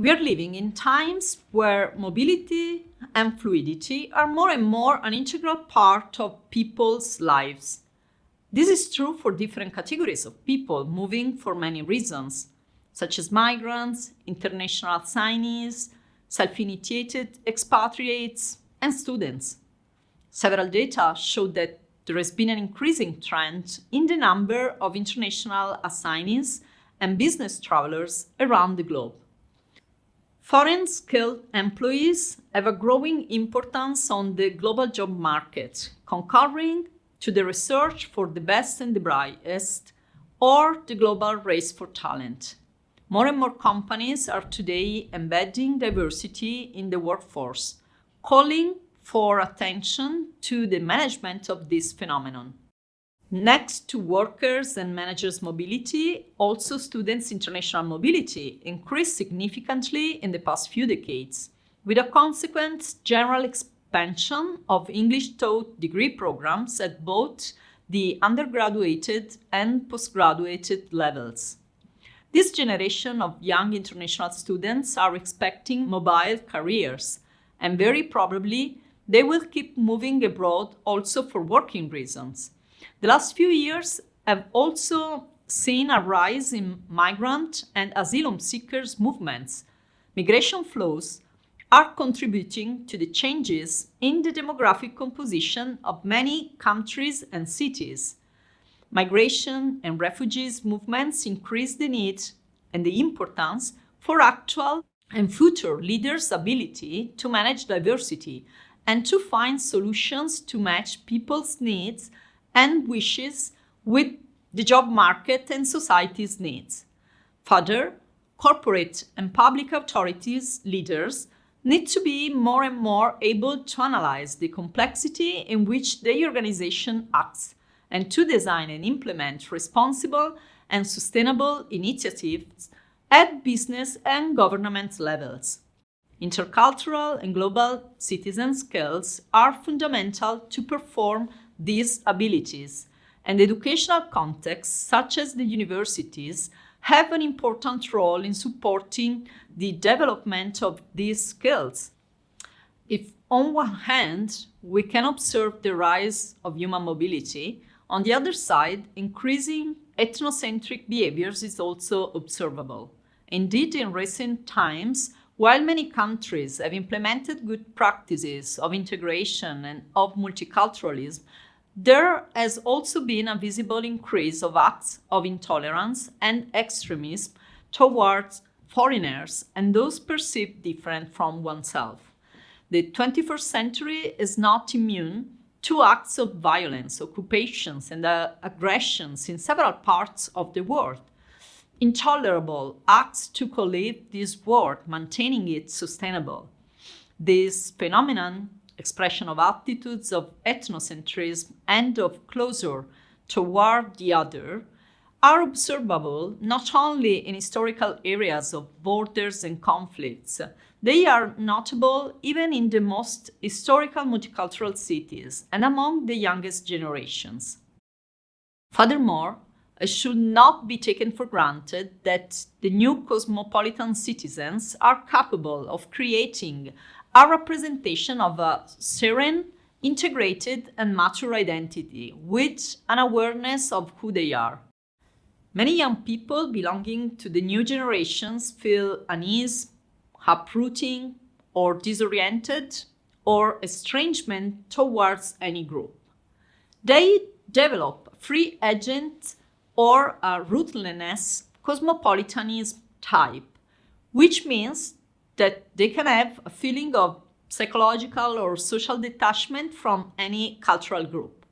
We are living in times where mobility and fluidity are more and more an integral part of people's lives. This is true for different categories of people moving for many reasons, such as migrants, international assignees, self-initiated expatriates, and students. Several data show that there has been an increasing trend in the number of international assignees and business travelers around the globe. Foreign skilled employees have a growing importance on the global job market, concurring to the research for the best and the brightest, or the global race for talent. More and more companies are today embedding diversity in the workforce, calling for attention to the management of this phenomenon. Next to workers and managers' mobility, also students' international mobility increased significantly in the past few decades, with a consequent general expansion of English-taught degree programs at both the undergraduate and postgraduate levels. This generation of young international students are expecting mobile careers, and very probably they will keep moving abroad also for working reasons. The last few years have also seen a rise in migrant and asylum seekers movements. Migration flows are contributing to the changes in the demographic composition of many countries and cities. Migration and refugees movements increase the need and the importance for actual and future leaders' ability to manage diversity and to find solutions to match people's needs and wishes with the job market and society's needs. Further, corporate and public authorities leaders need to be more and more able to analyze the complexity in which their organization acts and to design and implement responsible and sustainable initiatives at business and government levels. Intercultural and global citizen skills are fundamental to perform these abilities, and educational contexts such as the universities have an important role in supporting the development of these skills. If on one hand we can observe the rise of human mobility, on the other side, increasing ethnocentric behaviors is also observable. Indeed, in recent times, while many countries have implemented good practices of integration and of multiculturalism, there has also been a visible increase of acts of intolerance and extremism towards foreigners and those perceived different from oneself. The 21st century is not immune to acts of violence, occupations, and aggressions in several parts of the world. Intolerable acts to live this world, maintaining it sustainable. This phenomenon, expression of attitudes of ethnocentrism and of closure toward the other, are observable not only in historical areas of borders and conflicts, they are notable even in the most historical multicultural cities and among the youngest generations. Furthermore, it should not be taken for granted that the new cosmopolitan citizens are capable of creating a representation of a serene, integrated, and mature identity with an awareness of who they are. Many young people belonging to the new generations feel unease, uprooting, or disoriented, or estrangement towards any group. They develop free agent or a ruthless cosmopolitanism type, which means that they can have a feeling of psychological or social detachment from any cultural group.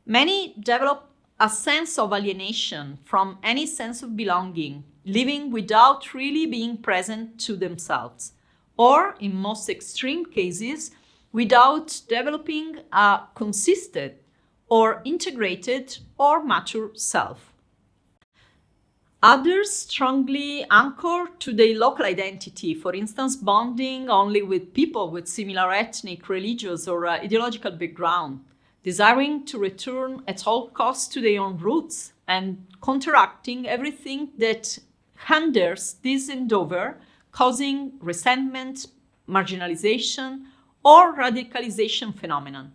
Many develop a sense of alienation from any sense of belonging, living without really being present to themselves, or in most extreme cases, without developing a consistent or integrated or mature self. Others strongly anchor to their local identity, for instance, bonding only with people with similar ethnic, religious, or ideological background, desiring to return at all costs to their own roots and counteracting everything that hinders this endeavor, causing resentment, marginalization, or radicalization phenomenon.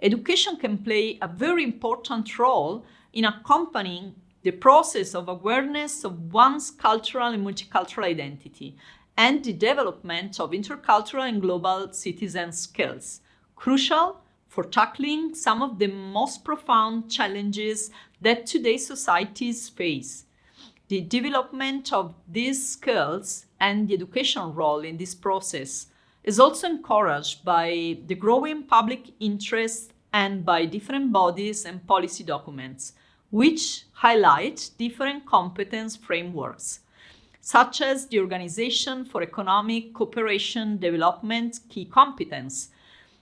Education can play a very important role in accompanying the process of awareness of one's cultural and multicultural identity and the development of intercultural and global citizen skills, crucial for tackling some of the most profound challenges that today's societies face. The development of these skills and the educational role in this process is also encouraged by the growing public interest and by different bodies and policy documents, which highlight different competence frameworks, such as the Organization for Economic Cooperation Development Key Competence,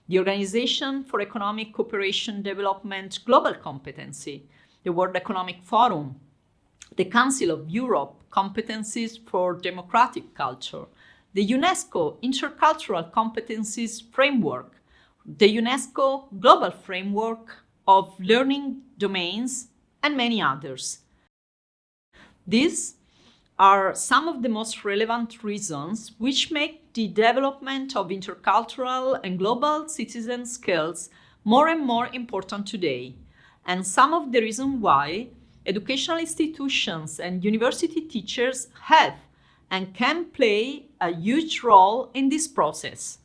the Organization for Economic Cooperation Development Global Competency, the World Economic Forum, the Council of Europe Competencies for Democratic Culture, the UNESCO Intercultural Competencies Framework, the UNESCO Global Framework of Learning Domains, and many others. These are some of the most relevant reasons which make the development of intercultural and global citizen skills more and more important today, and some of the reasons why educational institutions and university teachers have and can play a huge role in this process.